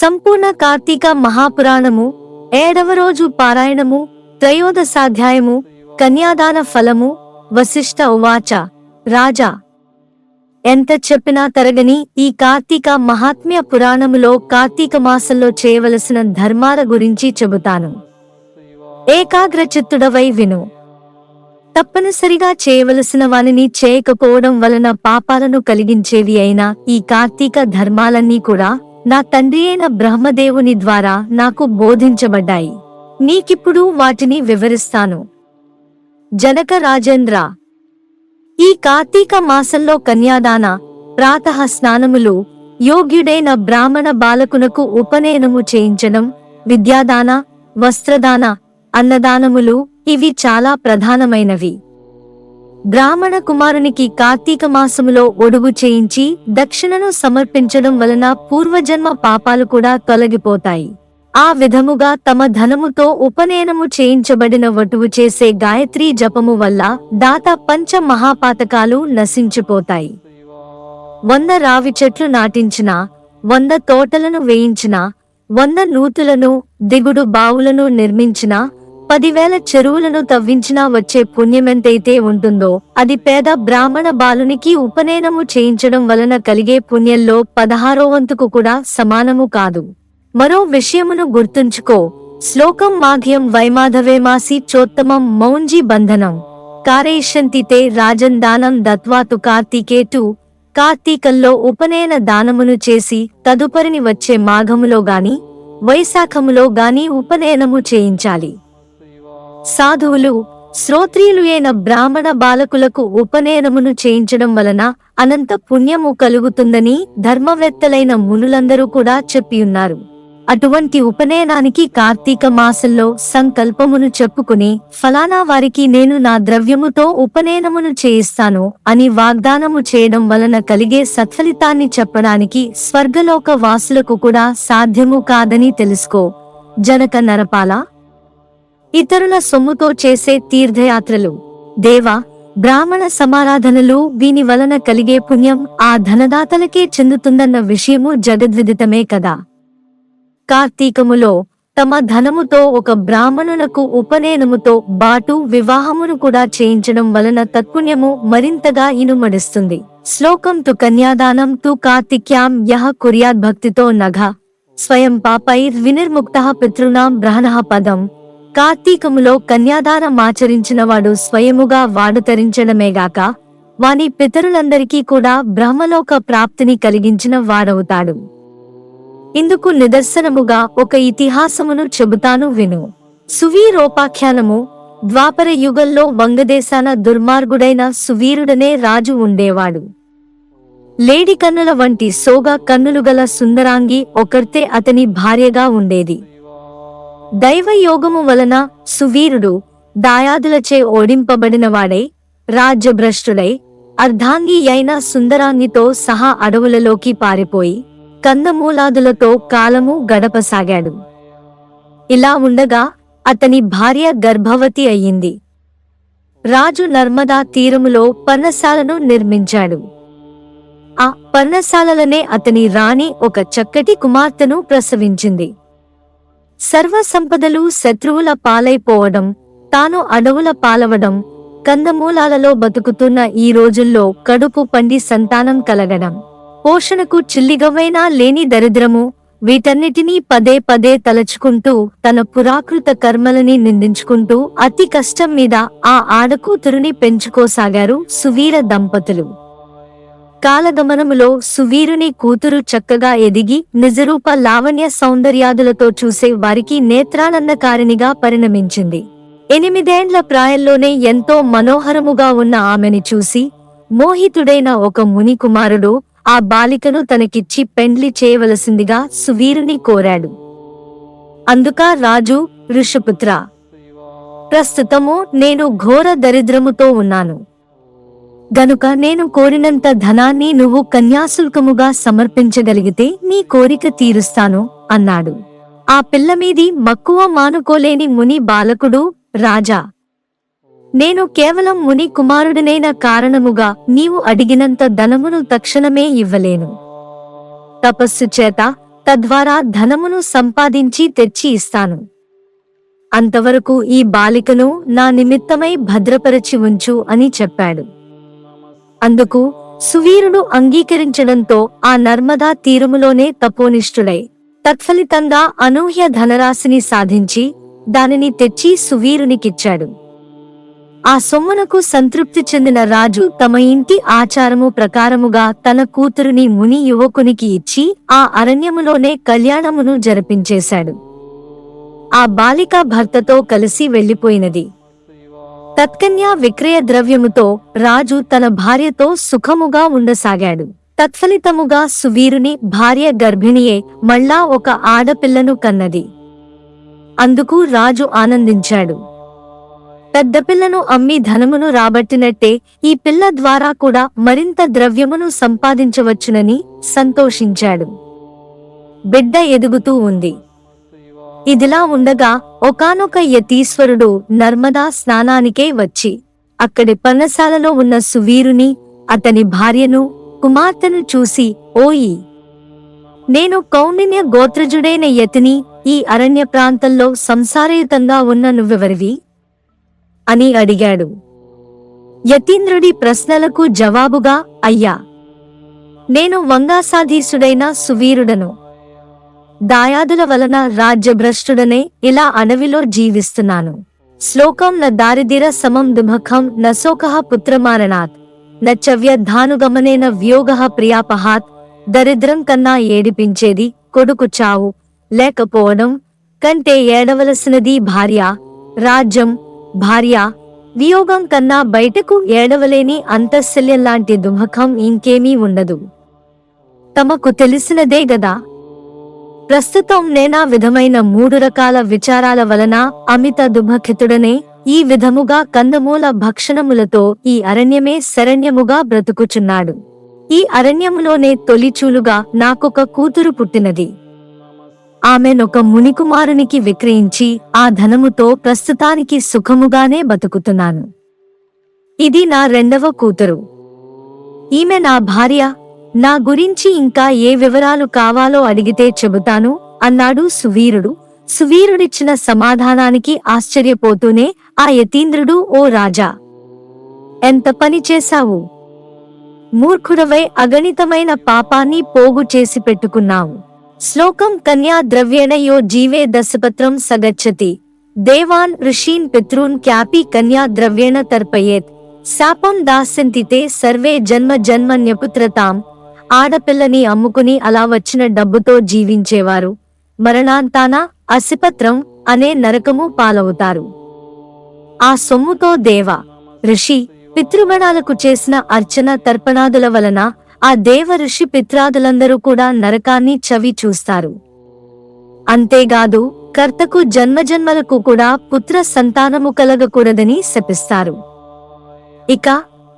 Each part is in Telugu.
సంపూర్ణ కార్తీక మహాపురాణము 7వ రోజు పారాయణము త్రయోదశాధ్యాయము కన్యాదాన ఫలము వశిష్ఠ ఉవాచ రాజా ఎంత చెప్పినా తరగని ఈ కార్తీక మహాత్మ్య పురాణములో కార్తీక మాసంలో చేయవలసిన ధర్మాల గురించి చెబుతాను. ఏకాగ్రచిత్తుడవై విను. తప్పనిసరిగా చేయవలసిన వానిని చేయకపోవడం వలన పాపాలను కలిగించేవి అయిన ఈ కార్తీక ధర్మాలన్నీ కూడా నా తండ్రి అయిన బ్రహ్మదేవుని ద్వారా నాకు బోధించబడ్డాయి. నీకిప్పుడు వాటిని వివరిస్తాను. జనక రాజేంద్ర, ఈ కార్తీక మాసంలో కన్యాదాన, ప్రాతః స్నానములు, యోగ్యుడైన బ్రాహ్మణ బాలకునకు ఉపనయనము చేయించడం, విద్యాదాన, వస్త్రదాన, అన్నదానములు ఇవి చాలా ప్రధానమైనవి. బ్రాహ్మణ కుమారునికి కార్తీక మాసములో ఒడుగు చేయించి దక్షిణను సమర్పించడం వలన పూర్వజన్మ పాపాలు కూడా తొలగిపోతాయి. ఆ విధముగా తమ ధనముతో ఉపనయనము చేయించబడిన వటువు చేసే గాయత్రీ జపము వల్ల దాత పంచ మహాపాతకాలు నశించిపోతాయి. 100 రావి చెట్లు నాటించినా, 100 తోటలను వేయించినా, 100 నూతులను, దిగుడు బావులను నిర్మించినా, 10,000 చెరువులను తవ్వించినా వచ్చే పుణ్యమెంతైతే ఉంటుందో అది పేద బ్రాహ్మణ బాలునికి ఉపనయనము చేయించడం వలన కలిగే పుణ్యంలో 16వ వంతుకు కూడా సమానము కాదు. మరో విషయమును గుర్తుంచుకో. శ్లోకం మాఘ్యం వైమాధవేమాసి చోత్తమం మౌంజీ బంధనం కారయిష్యంతి తే రాజన్ దానం దత్వాతు కార్తీకేటు. కార్తీకంలో ఉపనయన దానమును చేసి తదుపరిని వచ్చే మాఘములో గాని వైశాఖములో గాని ఉపనయనము చేయించాలి. సాధువులు, శ్రోత్రియులు అయిన బ్రాహ్మణ బాలకులకు ఉపనయనమును చేయించడం వలన అనంత పుణ్యము కలుగుతుందని ధర్మవేత్తలైన మునులందరూ కూడా చెప్పియున్నారు. అటువంటి ఉపనయనానికి కార్తీక మాసంలో సంకల్పమును చెప్పుకుని ఫలానా వారికి నేను నా ద్రవ్యముతో ఉపనయనమును చేయిస్తాను అని వాగ్దానము చేయడం వలన కలిగే సత్ఫలితాన్ని చెప్పడానికి స్వర్గలోక వాసులకు కూడా సాధ్యము కాదని తెలుసుకో. జనక నరపాల, ఇతరుల సొమ్ముతో చేసే తీర్థయాత్రలు, దేవ బ్రాహ్మణ సమారాధనలు వీని వలన కలిగే పుణ్యం ఆ ధనదాతలకే చెందుతుందన్న విషయము జగద్విదితమే కదా. కార్తీకములో తమ ధనముతో ఒక బ్రాహ్మణునకు ఉపనయనముతో బాటు వివాహమును కూడా చేయించడం వలన తత్పుణ్యము మరింతగా ఇనుమడిస్తుంది. శ్లోకం తు కన్యాదానం తు కార్తిక్యాం యః కుర్యాద్ భక్తితో నఘ స్వయం పాపైర్ వినిర్ముక్తః పితృనాం బ్రహ్మణః పదం. కార్తీకములో కన్యాదానమాచరించినవాడు స్వయముగా వాడు తరించడమేగాక వాని పితరులందరికీ కూడా బ్రహ్మలోక ప్రాప్తిని కలిగించిన వాడవుతాడు. ఇందుకు నిదర్శనముగా ఒక ఇతిహాసమును చెబుతాను విను. సువీరోపాఖ్యానము. ద్వాపర యుగంలో వంగదేశాన దుర్మార్గుడైన సువీరుడనే రాజు ఉండేవాడు. లేడి కన్నుల వంటి సోగా కన్నులుగల సుందరాంగి ఒకర్తే అతని భార్యగా ఉండేది. దైవయోగము వలన సువీరుడు దాయాదులచే ఓడింపబడినవాడై రాజ్యభ్రష్టుడై అర్ధాంగి అయిన సుందరాంగితో సహా అడవులలోకి పారిపోయి కందమూలాదులతో కాలము గడపసాగాడు. ఇలా ఉండగా అతని భార్య గర్భవతి అయ్యింది. రాజు నర్మదా తీరములో పర్ణశాలను నిర్మించాడు. ఆ పర్ణశాలలనే అతని రాణి ఒక చక్కటి కుమార్తెను ప్రసవించింది. సర్వ సంపదలు శత్రువుల పాలైపోవడం, తాను అడవుల పాలవడం, కందమూలాలలో బతుకుతున్న ఈ రోజుల్లో కడుపు పండి సంతానం కలగడం, పోషణకు చిల్లిగవైనా లేని దరిద్రము, వీటన్నిటినీ పదే పదే తలచుకుంటూ తన పురాకృత కర్మలని నిందించుకుంటూ అతి కష్టం మీద ఆ ఆడకూతురుని పెంచుకోసాగారు సువీర దంపతులు. కాలగమనములో సువీరుని కూతురు చక్కగా ఎదిగి నిజరూప లావణ్య సౌందర్యాదులతో చూసే వారికి నేత్రానందకారిణిగా పరిణమించింది. 8 ఏండ్ల ప్రాయంలోనే ఎంతో మనోహరముగా ఉన్న ఆమెని చూసి మోహితుడైన ఒక ముని కుమారుడు ఆ బాలికను తనకిచ్చి పెండ్లి చేయవలసిందిగా సువీరుని కోరాడు. అందుకా రాజు, ఋషపుత్ర, ప్రస్తుతము నేను ఘోర దరిద్రముతో ఉన్నాను గనుక నేను కోరినంత ధనాన్ని నువ్వు కన్యాశుల్కముగా సమర్పించగలిగితే నీ కోరిక తీరుస్తాను అన్నాడు. ఆ పిల్లమీది మక్కువ మానుకోలేని ముని బాలకుడు, రాజా, నేను కేవలం ముని కుమారుడినైన కారణముగా నీవు అడిగినంత ధనమును తక్షణమే ఇవ్వలేను. తపస్సు చేత తద్వారా ధనమును సంపాదించి తెచ్చి ఇస్తాను. అంతవరకు ఈ బాలికను నా నిమిత్తమై భద్రపరచి ఉంచు అని చెప్పాడు. అందుకు సువీరుడు అంగీకరించడంతో ఆ నర్మదా తీరములోనే తపోనిష్ఠుడై తత్ఫలితంగా అనూహ్య ధనరాశిని సాధించి దానిని తెచ్చి సువీరునికిచ్చాడు. ఆ సొమ్మునకు సంతృప్తి చెందిన రాజు తమ ఇంటి ఆచారము ప్రకారముగా తన కూతురుని ముని యువకునికి ఇచ్చి ఆ అరణ్యములోనే కళ్యాణమును జరిపించేశాడు. ఆ బాలిక భర్తతో కలిసి వెళ్లిపోయినది. తత్కన్యా విక్రయ ద్రవ్యముతో రాజు తన భార్యతో సుఖముగా ఉండసాగాడు. తత్ఫలితముగా సువీరుని భార్య గర్భిణియే మళ్ళా ఒక ఆడపిల్లను కన్నది. అందుకు రాజు ఆనందించాడు. పెద్ద పిల్లను అమ్మి ధనమును రాబట్టినట్టే ఈ పిల్ల ద్వారా కూడా మరింత ద్రవ్యమును సంపాదించవచ్చునని సంతోషించాడు. బిడ్డ ఎదుగుతూ ఉంది. ఇదిలా ఉండగా ఒకానొక యతీశ్వరుడు నర్మదా స్నానానికే వచ్చి అక్కడి పర్ణశాలలో ఉన్న సువీరుని, అతని భార్యను, కుమార్తెను చూసి, ఓయి, నేను కౌండిన్య గోత్రజుడైన యతిని, ఈ అరణ్య ప్రాంతంలో సంసారయుతంగా ఉన్న నువ్వెవరివి అని అడిగాడు. యతీంద్రుడి ప్రశ్నలకు జవాబుగా, అయ్యా, నేను వంగాసాధీసుడైన సువీరుడను. దాయాదుల వలన రాజ్యభ్రష్టుడనే ఇలా అడవిలో జీవిస్తున్నాను. శ్లోకం న దారిదిర సమం దుమఖం నశోకః పుత్రమారణాత్ నచ్చవ్యధానుగమనేన వ్యోగః ప్రియాపహాత్. దరిద్రం కన్నా ఏడిపించేది కొడుకు చావు లేకపోవడం కంటే ఏడవలసినది భార్య, రాజ్యం, భార్య వియోగం కన్నా బయటకు ఏడవలేని అంతఃశల్యంలాంటి దుమఖం ఇంకేమీ ఉండదు. తమకు తెలిసినదే గదా. ప్రస్తుతం నేనా విధమైన 3 రకాల విచారాల వలన అమిత దుఃఖితుడనే ఈ విధముగా కందమూల భక్షణములతో ఈ అరణ్యమే శరణ్యముగా బ్రతుకుచున్నాడు. ఈ అరణ్యములోనే తొలిచూలుగా నాకొక కూతురు పుట్టినది. ఆమెనొక మునికుమారునికి విక్రయించి ఆ ధనముతో ప్రస్తుతానికి సుఖముగానే బతుకుతున్నాను. ఇది నా 2వ కూతురు. ఈమె నా భార్య. నా గురించి ఇంకా ఏ వివరాలు కావాలో అడిగితే చెబుతాను అన్నాడు సువీరుడు. సువీరుడిచ్చిన సమాధానానికి ఆశ్చర్యపోతూనే ఆ యతీంద్రుడు, ఓ రాజా, ఎంత పని చేశావు! మూర్ఖుడవై అగణితమైన పాపాన్ని పోగు చేసి పెట్టుకున్నావు. శ్లోకం కన్యా ద్రవ్యేణ యో జీవే దశపత్రం సగచ్చతి దేవాన్ ఋషీన్ పితృన్ క్యాపి కన్యా ద్రవ్యేణ తర్పయేత్ శాపం దాస్యంతితే సర్వే జన్మ జన్మన్యపుత్రతాం. ఆడపిల్లని అమ్ముకుని అలా వచ్చిన డబ్బుతో జీవించేవారు మరణాంతాన అసిపత్రం అనే నరకము పాలవుతారు. ఆ సొమ్ముతో దేవ, ఋషి, పితృగణాలకు చేసిన అర్చన తర్పణాదుల వలన ఆ దేవ ఋషి పిత్రాదులందరూ కూడా నరకాన్ని చవి చూస్తారు. అంతేగాదు, కర్తకు జన్మజన్మలకు కూడా పుత్ర సంతానము కలగకూడదని శపిస్తారు. ఇక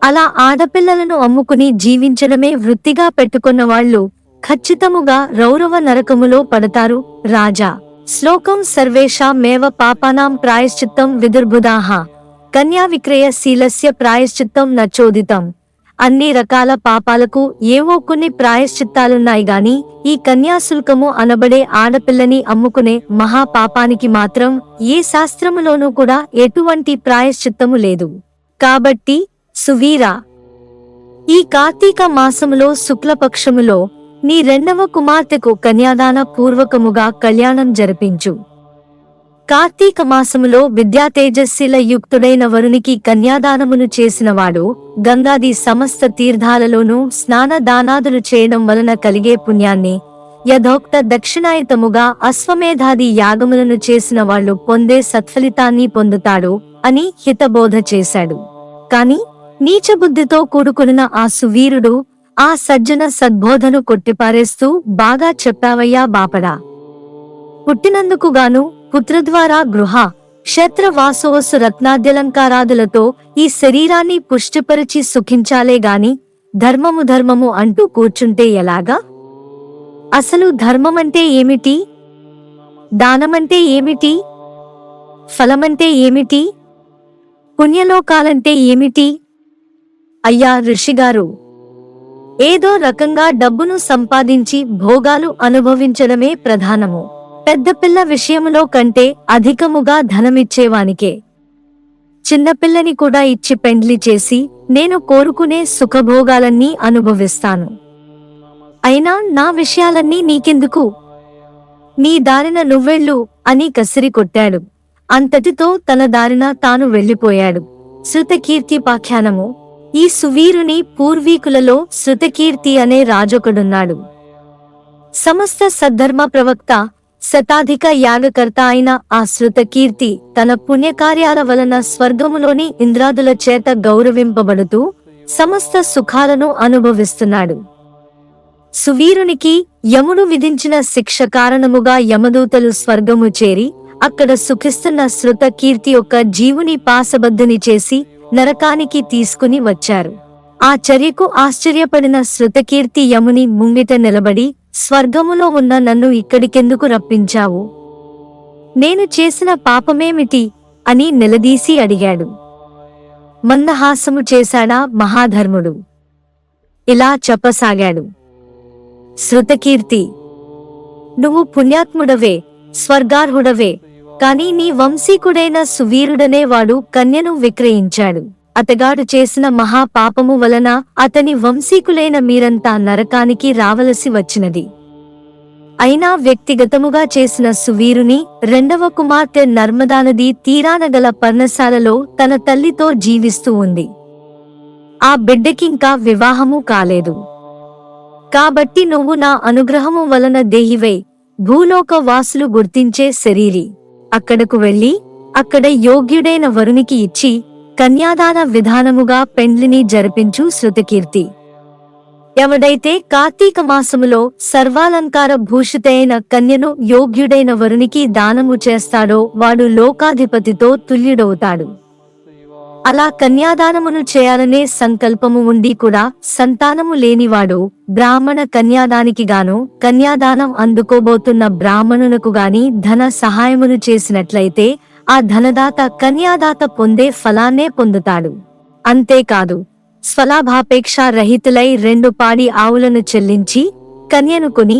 అలా ఆడపిల్లలను అమ్ముకుని జీవించడమే వృత్తిగా పెట్టుకున్న వాళ్ళు ఖచ్చితముగా రౌరవ నరకములో పడతారు రాజా. శ్లోకం సర్వేషామేవ పాపానాం ప్రాయశ్చిత్తం విదుర్బుధాః కన్యా విక్రయ శీలస్య ప్రాయశ్చిత్తం నచోదితం. అన్ని రకాల పాపాలకు ఏవో కొన్ని ప్రాయశ్చిత్తాలున్నాయి గాని ఈ కన్యాశుల్కము అనబడే ఆడపిల్లని అమ్ముకునే మహాపాపానికి మాత్రం ఏ శాస్త్రములోనూ కూడా ఎటువంటి ప్రాయశ్చిత్తము లేదు. కాబట్టి సువీరా, ఈ కార్తీక మాసములో శుక్లపక్షములో నీ 2వ కుమార్తెకు కన్యాదాన పూర్వకముగా కళ్యాణం జరిపించు. కార్తీక మాసములో విద్యాతేజస్సుల యుక్తుడైన వరునికి కన్యాదానమును చేసినవాడు గంగాది సమస్త తీర్థాలలోనూ స్నానదానాదులు చేయడం వలన కలిగే పుణ్యాన్ని యథోక్త దక్షిణాయుతముగా అశ్వమేధాది యాగములను చేసిన వాళ్ళు పొందే సత్ఫలితాన్ని పొందుతాడు అని హితబోధ చేశాడు. కాని నీచబుద్ధితో కూడుకున్న ఆ సువీరుడు ఆ సజ్జన సద్బోధను కొట్టిపారేస్తూ, బాగా చెప్పావయ్యా బాపడా, పుట్టినందుకుగాను పుత్రద్వారా గృహ క్షేత్రవాసోసు రత్నాద్యలంకారాదులతో ఈ శరీరాన్ని పుష్టిపరిచి సుఖించాలే గాని ధర్మము ధర్మము అంటూ కూర్చుంటే ఎలాగా? అసలు ధర్మమంటే ఏమిటి? దానమంటే ఏమిటి? ఫలమంటే ఏమిటి? పుణ్యలోకాలంటే ఏమిటి? అయ్యా ఋషిగారు, ఏదో రకంగా డబ్బును సంపాదించి భోగాలు అనుభవించడమే ప్రధానము. పెద్ద పిల్ల విషయములో కంటే అధికముగా ధనమిచ్చేవానికే చిన్నపిల్లని కూడా ఇచ్చి పెండ్లి చేసి నేను కోరుకునే సుఖభోగాలన్నీ అనుభవిస్తాను. అయినా నా విషయాలన్నీ నీకెందుకు? నీ దారిన నువ్వెళ్ళు అని కసిరి కొట్టాడు. అంతటితో తన దారిన తాను వెళ్ళిపోయాడు. శృతకీర్తిపాఖ్యానము. ఈ సువీరుని పూర్వీకులలో శృతకీర్తి అనే రాజొకడున్నాడు. సమస్త సద్ధర్మ ప్రవక్త, శతాధిక యాగకర్త అయిన ఆ శృతకీర్తి తన పుణ్యకార్యాల వలన స్వర్గములోని ఇంద్రాదుల చేత గౌరవింపబడుతూ సమస్త సుఖాలను అనుభవిస్తున్నాడు. సువీరునికి యముడు విధించిన శిక్ష కారణముగా యమదూతలు స్వర్గము చేరి అక్కడ సుఖిస్తున్న శృతకీర్తి యొక్క జీవుని పాశబద్ధుని చేసి నరకానికి తీసుకుని వచ్చారు. ఆ చర్యకు ఆశ్చర్యపడిన శృతకీర్తి యముని ముంగిట నిలబడి, స్వర్గములో ఉన్న నన్ను ఇక్కడికెందుకు రప్పించావు? నేను చేసిన పాపమేమిటి అని నిలదీసి అడిగాడు. మందహాసము చేశాడా మహాధర్ముడు. ఇలా చెప్పసాగాడు. శృతకీర్తి, నువ్వు పుణ్యాత్ముడవే, స్వర్గార్హుడవే. కాని నీ వంశీకుడైన సువీరుడనే వాడు కన్యను విక్రయించాడు. అతగాడు చేసిన మహాపాపము వలన అతని వంశీకులైన మీరంతా నరకానికి రావలసి వచ్చినది. అయినా వ్యక్తిగతముగా చేసిన సువీరుని రెండవ కుమార్తె నర్మదానది తీరానగల పర్ణశాలలో తన తల్లితో జీవిస్తూ ఉంది. ఆ బిడ్డకింకా వివాహము కాలేదు. కాబట్టి నువ్వు నా అనుగ్రహము వలన దేహివై భూలోక వాసులు గుర్తించే శరీరి అక్కడకు వెళ్ళి అక్కడ యోగ్యుడైన వరునికి ఇచ్చి కన్యాదాన విధానముగా పెండ్లిని జరిపించు. శృతకీర్తి, ఎవడైతే కార్తీక మాసములో సర్వాలంకార భూషితైన కన్యను యోగ్యుడైన వరునికి దానము చేస్తాడో వాడు లోకాధిపతితో తుల్యుడవుతాడు. అలా కన్యాదానమును చేయాలనే సంకల్పము ఉండి కూడా సంతానము లేనివాడు బ్రాహ్మణ కన్యాదానికి గాను కన్యాదానం అందుకోబోతున్న బ్రాహ్మణునకు గాని ధన సహాయమును చేసినట్లయితే ఆ ధనదాత కన్యాదాత పొందే ఫలాన్నే పొందుతాడు. అంతేకాదు, స్వలాభాపేక్ష రహితులై 2 పాడి ఆవులను చెల్లించి కన్యను కొని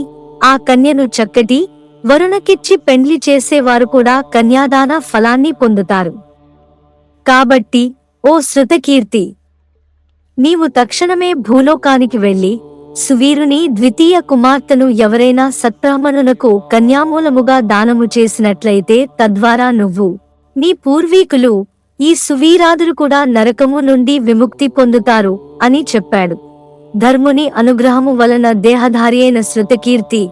ఆ కన్యను చక్కటి వరుణకిచ్చి పెండ్లి చేసేవారు కూడా కన్యాదాన ఫలాన్ని పొందుతారు. కాబట్టి ఓ శృతకీర్తి, నీవు తక్షణమే భూలోకానికి వెళ్లి సువీరుని ద్వితీయ కుమార్తెను ఎవరైనా సత్బ్రాహ్మణునకు కన్యామూలముగా దానము చేసినట్లయితే తద్వారా నువ్వు, నీ పూర్వీకులు, ఈ సువీరాదులు కూడా నరకము నుండి విముక్తి పొందుతారు అని చెప్పాడు. ధర్ముని అనుగ్రహము వలన దేహధారి అయిన శృతకీర్తి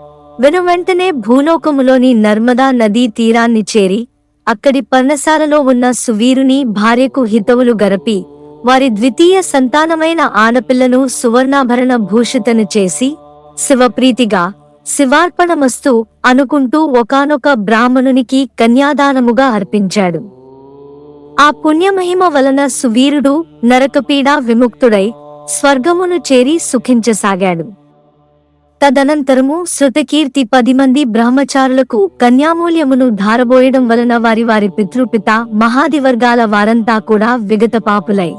వెనువెంటనే భూలోకములోని నర్మదా నదీ తీరాన్ని చేరి అక్కడి పర్ణశాలలో ఉన్న సువీరుని భార్యకు హితవులు గరపి వారి ద్వితీయ సంతానమైన ఆడపిల్లను సువర్ణాభరణ భూషితను చేసి శివప్రీతిగా శివార్పణమస్తు అనుకుంటూ ఒకానొక బ్రాహ్మణునికి కన్యాదానముగా అర్పించాడు. ఆ పుణ్యమహిమ వలన సువీరుడు నరకపీడా విముక్తుడై స్వర్గమును చేరి సుఖించసాగాడు. తదనంతరము శృతకీర్తి 10 మంది బ్రహ్మచారులకు కన్యామూల్యమును ధారబోయడం వలన వారి వారి పితృపిత మహాదివర్గాల వారంతా కూడా విగతపాపులై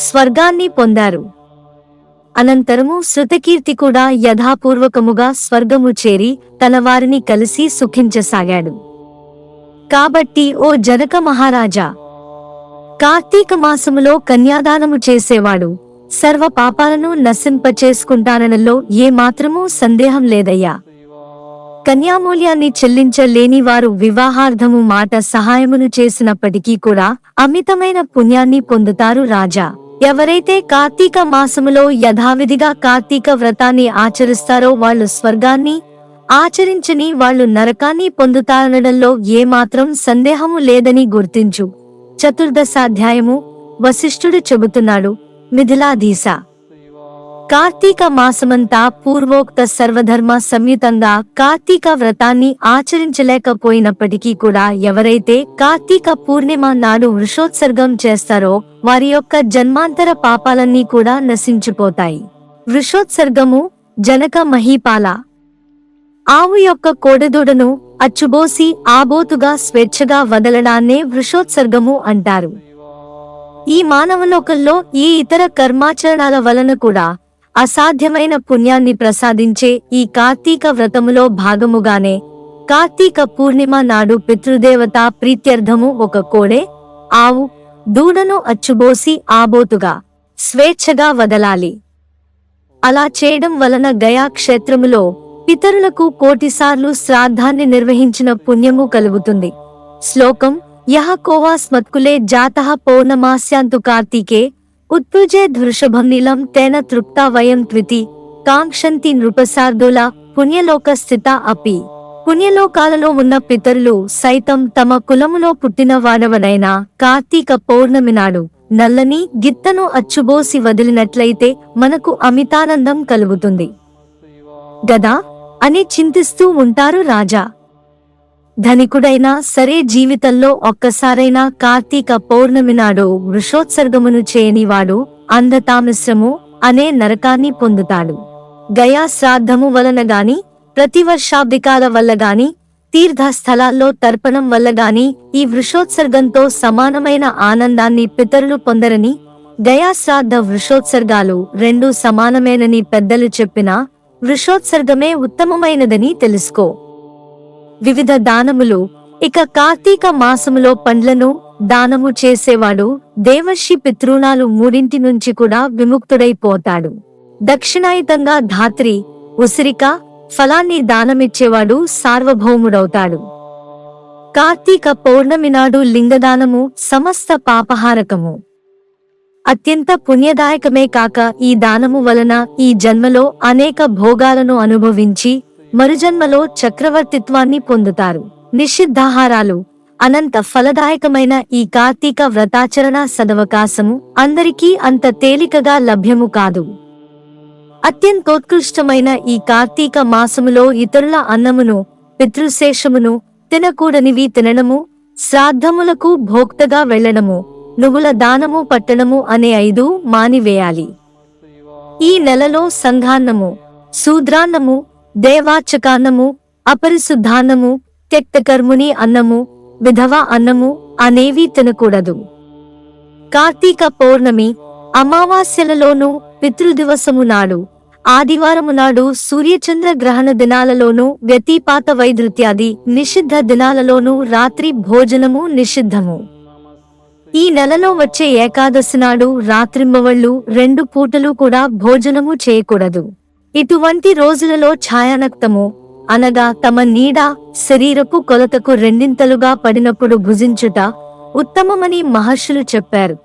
స్వర్గాన్ని పొందారు. అనంతరము శృతకీర్తి కూడా యథాపూర్వకముగా స్వర్గము చేరి తన వారిని కలిసి సుఖించసాగాడు. కాబట్టి ఓ జనక మహారాజా, కార్తీక మాసములో కన్యాదానము చేసేవాడు సర్వ పాపాలను నశింపచేసుకుంటాననలో ఏ మాత్రమూ సందేహం లేదయ్యా. కన్యామూల్యాన్ని చెల్లించలేని వారు వివాహార్థము మాట సహాయమును చేసినప్పటికీ కూడా అమితమైన పుణ్యాన్ని పొందుతారు రాజా. ఎవరైతే కార్తీక మాసములో యథావిధిగా కార్తీక వ్రతాన్ని ఆచరిస్తారో వాళ్ళు స్వర్గాన్ని, ఆచరించని వాళ్ళు నరకాన్ని పొందుతారనడంలో ఏమాత్రం సందేహము లేదని గుర్తించు. 14వ వశిష్ఠుడు చెబుతున్నాడు. మిథిలాధీశ, కార్తీక మాసమంతా పూర్వోక్త సర్వధర్మ సంయుతంగా కార్తీక వ్రతాన్ని ఆచరించలేకపోయినప్పటికీ కూడా ఎవరైతే కార్తీక పూర్ణిమ నాడు వృషోత్సర్గం చేస్తారో వారి యొక్క జన్మాంతర పాపాలన్నీ కూడా నశించిపోతాయి. వృషోత్సర్గము జనక మహీపాల. ఆవు యొక్క కోడెదూడను అచ్చుబోసి ఆబోతుగా స్వేచ్ఛగా వదలడాన్నే వృషోత్సర్గము అంటారు. ఈ మానవలోకంలో ఈ ఇతర కర్మాచరణాల వలన కూడా అసాధ్యమైన పుణ్యాన్ని ప్రసాదించే ఈ కార్తీక వ్రతములో భాగముగానే కార్తీక పూర్ణిమ నాడు పితృదేవత ప్రీత్యర్థము ఒక కోడె, ఆవు, దూడను అచ్చుబోసి ఆబోతుగా స్వేచ్ఛగా వదలాలి. అలా చేయడం వలన గయా క్షేత్రములో పితరులకు కోటిసార్లు శ్రాద్ధాన్ని నిర్వహించిన పుణ్యము కలుగుతుంది. శ్లోకం: యః కోవా స్మత్కులే జాతః పౌర్ణమాస్యాంతు కార్తీకే ఉత్పృజేద్ వృషభం నీలం తేన తృప్తా వయం త్వితి కాంక్షంతి నృపశార్దూల పుణ్యలోక స్థిత అపి. పుణ్యలోకాలలో ఉన్న పితరులు సైతం తమ కులములో పుట్టిన వాడవనైనా కార్తీక పౌర్ణమి నాడు నల్లని గిత్తను అచ్చుబోసి వదిలినట్లయితే మనకు అమితానందం కలుగుతుంది గదా అని చింతిస్తూ ఉంటారు రాజా. ధనికుడైనా సరే జీవితంలో ఒక్కసారైనా కార్తీక పౌర్ణమి నాడు వృషోత్సర్గమును చేయనివాడు అంధతామిశ్రము అనే నరకాన్ని పొందుతాడు. గయా శ్రాద్ధము వలన గాని, ప్రతివర్షాబ్దికాల వల్ల గాని, తీర్థస్థలాల్లో తర్పణం వల్ల గాని ఈ వృషోత్సర్గంతో సమానమైన ఆనందాన్ని పితరులు పొందరని, గయా శ్రాద్ధ వృషోత్సర్గాలు రెండూ సమానమేనని పెద్దలు చెప్పినా వృషోత్సర్గమే ఉత్తమమైనదని తెలుసుకో. వివిధ దానములు. ఇక కార్తీక మాసములో పండ్లను దానము చేసేవాడు దేవర్షి పితృణాలు మూడింటి నుంచి కూడా విముక్తుడైపోతాడు. దక్షిణాయుతంగా ధాత్రి, ఉసిరిక, ఫలాన్ని దానమిచ్చేవాడు సార్వభౌముడవుతాడు. కార్తీక పౌర్ణమి నాడు లింగదానము సమస్త పాపహారకము. అత్యంత పుణ్యదాయకమే కాక ఈ దానము వలన ఈ జన్మలో అనేక భోగాలను అనుభవించి మరుజన్మలో చక్రవర్తిత్వాన్ని పొందుతారు. నిషిద్ధాహారాలు. అనంత ఫలదాయకమైన ఈ కార్తీక వ్రతాచరణ సదవకాశము అందరికీ అంత తేలికగా లభ్యము కాదు. అత్యంతోత్కృష్టమైన ఈ కార్తీక మాసములో ఇతరుల అన్నమును, పితృశేషమును, తినకూడనివి తినడము, శ్రాద్ధములకు భోక్తగా వెళ్లడము, నువ్వుల దానము పట్టడము అనే 5 మానివేయాలి. ఈ నెలలో సంఘాన్నము, శూద్రాన్నము, దేవాచకాన్నము, అపరిశుద్ధాన్నము, త్యక్తకర్ముని అన్నము, విధవ అన్నము అనేవి తినకూడదు. కార్తీక పౌర్ణమి, అమావాస్యలలోనూ, పితృదివసము నాడు, ఆదివారము నాడు, సూర్యచంద్ర గ్రహణ దినాలలోనూ, వ్యతిపాత వైధృత్యాది నిషిద్ధ దినాలలోనూ రాత్రి భోజనము నిషిద్ధము. ఈ నెలలో వచ్చే ఏకాదశి నాడు రాత్రింబవళ్ళు 2 పూటలు కూడా భోజనము చేయకూడదు. ఇటువంటి రోజులలో ఛాయానక్తము అనగా తమ నీడ శరీరపు కొలతకు రెండింతలుగా పడినప్పుడు భుజించుట ఉత్తమమని మహర్షులు చెప్పారు.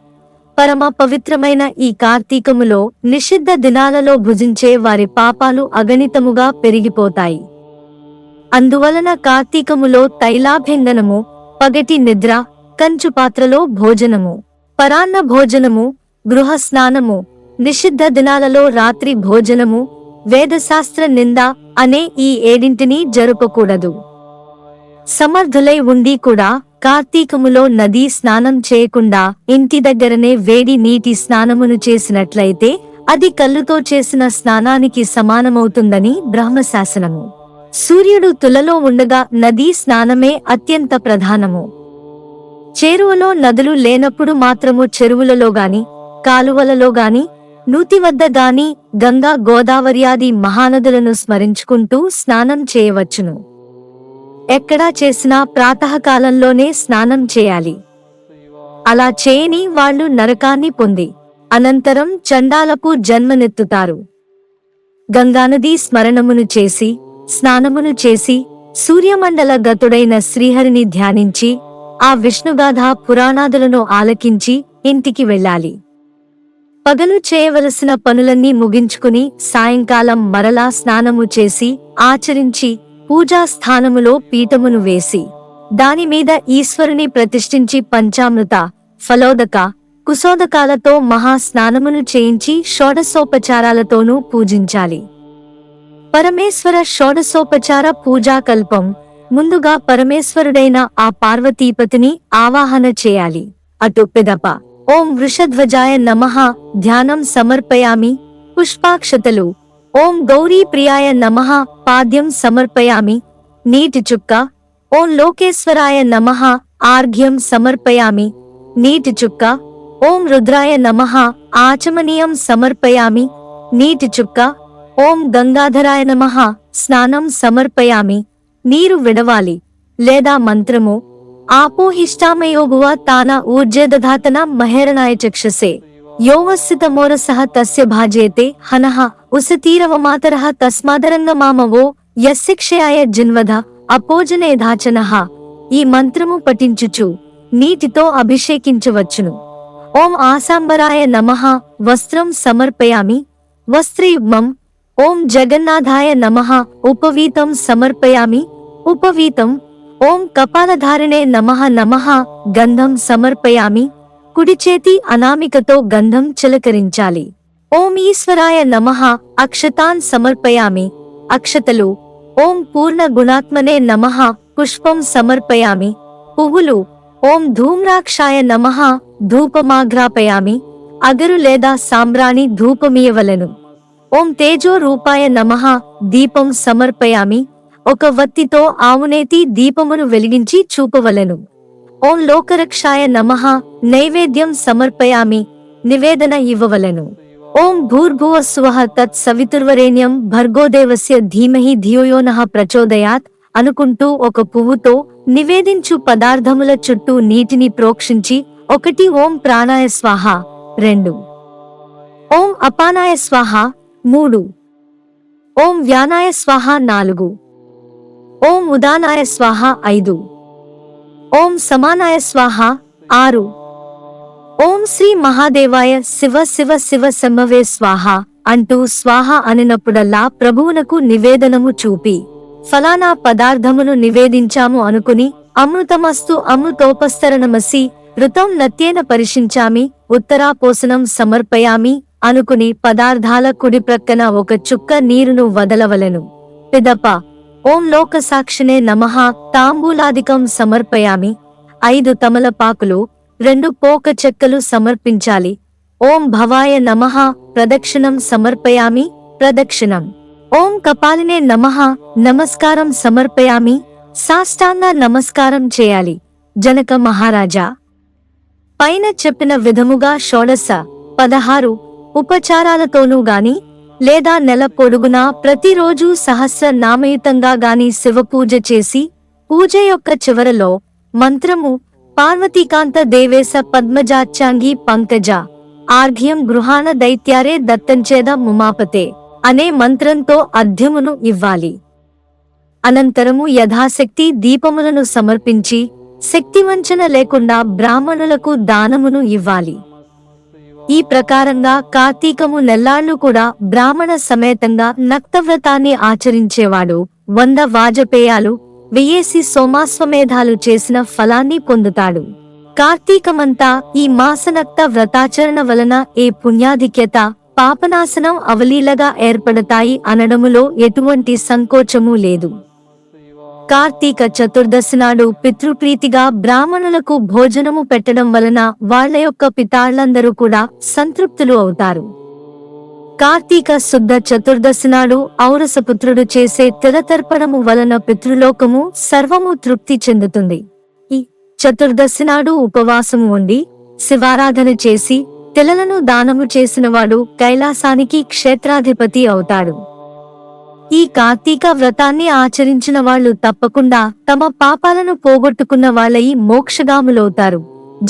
పరమ పవిత్రమైన ఈ కార్తీకములో నిషిద్ధ దినాలలో భుజించే వారి పాపాలు అగణితముగా పెరిగిపోతాయి. అందువలన కార్తీకములో తైలాభ్యంగనము, పగటి నిద్ర, కంచు పాత్రలో భోజనము, పరాన్న భోజనము, గృహ స్నానము, నిషిద్ధ దినాలలో రాత్రి భోజనము, వేదశాస్త్ర నింద అనే ఈ 7 జరుపకూడదు. సమర్థులై ఉండి కూడా కార్తీకములో నదీ స్నానం చేయకుండా ఇంటి దగ్గరనే వేడి నీటి స్నానమును చేసినట్లయితే అది కల్లుతో చేసిన స్నానానికి సమానమవుతుందని బ్రహ్మశాసనము. సూర్యుడు తులలో ఉండగా నదీ స్నానమే అత్యంత ప్రధానము. చేరువలో నదులు లేనప్పుడు మాత్రము చెరువులలో గాని, కాలువలలో గాని, నూతి వద్ద గాని గంగా, గోదావరియాది మహానదులను స్మరించుకుంటూ స్నానం చేయవచ్చును. ఎక్కడా చేసినా ప్రాతకాలంలోనే స్నానం చేయాలి. అలా చేయని వాళ్ళు నరకాన్ని పొంది అనంతరం చండాలపు జన్మనెత్తుతారు. గంగానదీ స్మరణమును చేసి, స్నానమును చేసి, సూర్యమండల గతుడైన శ్రీహరిని ధ్యానించి, ఆ విష్ణుగాథ పురాణాదులను ఆలకించి ఇంటికి వెళ్ళాలి. పగలు చేయవలసిన పనులన్నీ ముగించుకుని సాయంకాలం మరలా స్నానము చేసి ఆచరించి పూజా స్థానములో పీఠమును వేసి దానిమీద ఈశ్వరుని ప్రతిష్ఠించి పంచామృత, ఫలోదక, కుశోదకాలతో మహా స్నానమును చేయించి షోడశోపచారాలతోనూ పూజించాలి. పరమేశ్వర షోడశోపచార పూజాకల్పం. ముందుగా పరమేశ్వరుడైన ఆ పార్వతీపతిని ఆవాహన చేయాలి. అటు పిదప ఓం వృషధ్వజాయ నమః ధ్యానం సమర్పయామి, పుష్పాక్షతలు. ఓం గౌరీ ప్రియాయ నమః పాద్యం సమర్పయామి, నీటి చుక్క. ఓం లోకేశ్వరాయ నమః ఆర్ఘ్యం సమర్పయామి, నీటి చుక్క. ఓం రుద్రాయ నమః ఆచమనీయం సమర్పయామి, నీటి చుక్క. ఓం గంగాధరాయ నమః స్నానం సమర్పయామి. నీరు విడవాలి లేదా మంత్రము. ఆపోహిష్టామయోగువ తాన ఊర్జేదధాతన మహేరణాయ చక్షసే యోవస్థితమోరసః తస్య భాజేతే హనః ఉసతీరవమాతరః తస్మాదరంగమామవో యస్య క్షయాయ జిన్వధ అపోజనేధాచనః. ఈ మంత్రము పఠించుచు నీటితో అభిషేకించవచ్చును. ఓం ఆసాంబరాయ నమః వస్త్రం సమర్పయామి. వస్త్రయుగ్మం. ఓం జగన్నాథాయ నమః ఉపవీతం సమర్పయామి. ఉపవీతం. ఓం కపాలధారిణే నమః నమః గంధం సమర్పయామి. కుడి చేతి అనామికతో గంధం చిలకరించాలి. ఓం ఈశ్వరాయ నమః అక్షతాన్ సమర్పయామి. అక్షతలు. ఓం పూర్ణ గుణాత్మనే నమః పుష్పం సమర్పయామి. పువ్వులు. ఓం ధూమ్రాక్షాయ నమః ధూపమాగ్రాపయామి. అగరు లేదా సాంబ్రాణి ధూపమీయవలెను. ఓం తేజో రూపాయ నమః దీపం సమర్పయామి. ఒక వత్తితో ఆవునేతి దీపమును వెలిగించి చూపవలెను. ఓం లోకరక్షాయ నమః నైవేద్యం సమర్పయామి. నివేదన ఇవ్వవలెను. ఓం భూర్భువస్సువః తత్ సవితుర్వరేణ్యం భర్గోదేవస్య ధీమహి ధియో నః ప్రచోదయాత్ అనుకుంటూ ఒక పువ్వుతో నివేదించు పదార్థముల చుట్టూ నీటిని ప్రోక్షించి 1 ఓం ప్రాణాయ స్వాహ 2 ఓం అపానాయ స్వాహ 3 ఓం వ్యానాయ స్వాహ 4 ఓం ఉదానాయ స్వాహ 5 ఓం సమానాయ స్వాహ 6 ఓం శ్రీ మహాదేవాయ శివ శివ శివ శంభవే స్వాహ అంటూ స్వాహ అనినప్పుడల్లా ప్రభువునకు నివేదనము చూపి ఫలానా పదార్థమును నివేదించాము అనుకుని అమృతమస్తు అమృతోపస్తరణమసి ఋతం నత్యేన పరిశించామి ఉత్తరాపోసనం సమర్పయామి అనుకుని పదార్థాల కుడి ప్రక్కన ఒక చుక్క నీరును వదలవలెను. పిదప ఓం లోకసాక్షినే నమః తాంబూలాదికం సమర్పయామి. 5 తమలపాకులు 2 పోక చెక్కలు సమర్పించాలి. ఓం భవాయ నమః ప్రదక్షిణం సమర్పయామి. ప్రదక్షిణం. ఓం కపాలినే నమః నమస్కారం సమర్పయామి. సాష్టాంగ నమస్కారం చేయాలి. జనక మహారాజా పైన చెప్పిన విధముగా 16 ఉపచారాలతోనూ గాని లేదా నెల పొడుగునా ప్రతిరోజు సహస్ర నామయుతంగా గాని శివపూజ చేసి పూజ యొక్క చివరలో మంత్రము పార్వతీకాంత దేవేశ పద్మజాచ్యాంగి పంకజ ఆర్ఘ్యం గృహాణ దైత్యారే దత్తంచేద ముమాపతే అనే మంత్రంతో అర్ఘ్యమును ఇవ్వాలి. అనంతరము యథాశక్తి దీపములను సమర్పించి శక్తివంచన లేకుండా బ్రాహ్మణులకు దానమును ఇవ్వాలి. ఈ ప్రకారంగా కార్తీకము నెల్లాళ్లు కూడా బ్రాహ్మణ సమేతంగా నక్తవ్రతాన్ని ఆచరించేవాడు 100 వాజపేయాలు 1000 సోమాశ్వమేధాలు చేసిన ఫలాన్ని పొందుతాడు. కార్తీకమంతా ఈ మాసనక్త వ్రతాచరణ వలన ఏ పుణ్యాధిక్యత పాపనాశనం అవలీలగా ఏర్పడతాయి అనడములో ఎటువంటి సంకోచమూ లేదు. కార్తీక చతుర్దశి నాడు పితృప్రీతిగా బ్రాహ్మణులకు భోజనము పెట్టడం వలన వాళ్ల యొక్క పితాళ్లందరూ కూడా సంతృప్తులు అవుతారు. కార్తీక శుద్ధ చతుర్దశి నాడు ఔరసపుత్రుడు చేసే తిలతర్పణము వలన పితృలోకము సర్వము తృప్తి చెందుతుంది. ఈ చతుర్దశి నాడు ఉపవాసము ఉండి శివారాధన చేసి తిలలను దానము చేసినవాడు కైలాసానికి క్షేత్రాధిపతి అవుతాడు. ఈ కార్తీక వ్రతాన్ని ఆచరించిన వాళ్ళు తప్పకుండా తమ పాపాలను పోగొట్టుకున్న వాళ్ళయి మోక్షగాములవుతారు.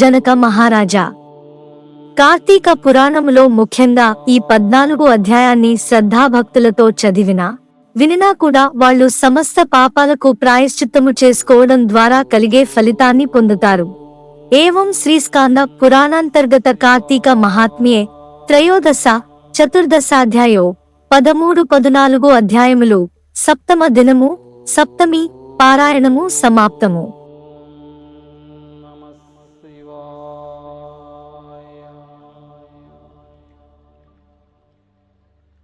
జనక మహారాజా కార్తీక పురాణములో ముఖ్యంగా ఈ 14 అధ్యాయాన్ని శ్రద్ధాభక్తులతో చదివినా వినినా కూడా వాళ్ళు సమస్త పాపాలకు ప్రాయశ్చిత్తము చేసుకోవడం ద్వారా కలిగే ఫలితాన్ని పొందుతారు. ఏవం శ్రీస్కాంద పురాణాంతర్గత కార్తీక మహాత్మ్యే త్రయోదశ చతుర్దశాధ్యాయో 13-14 అధ్యాయములు సప్తమ దినము సప్తమి పారాయణము సమాప్తము.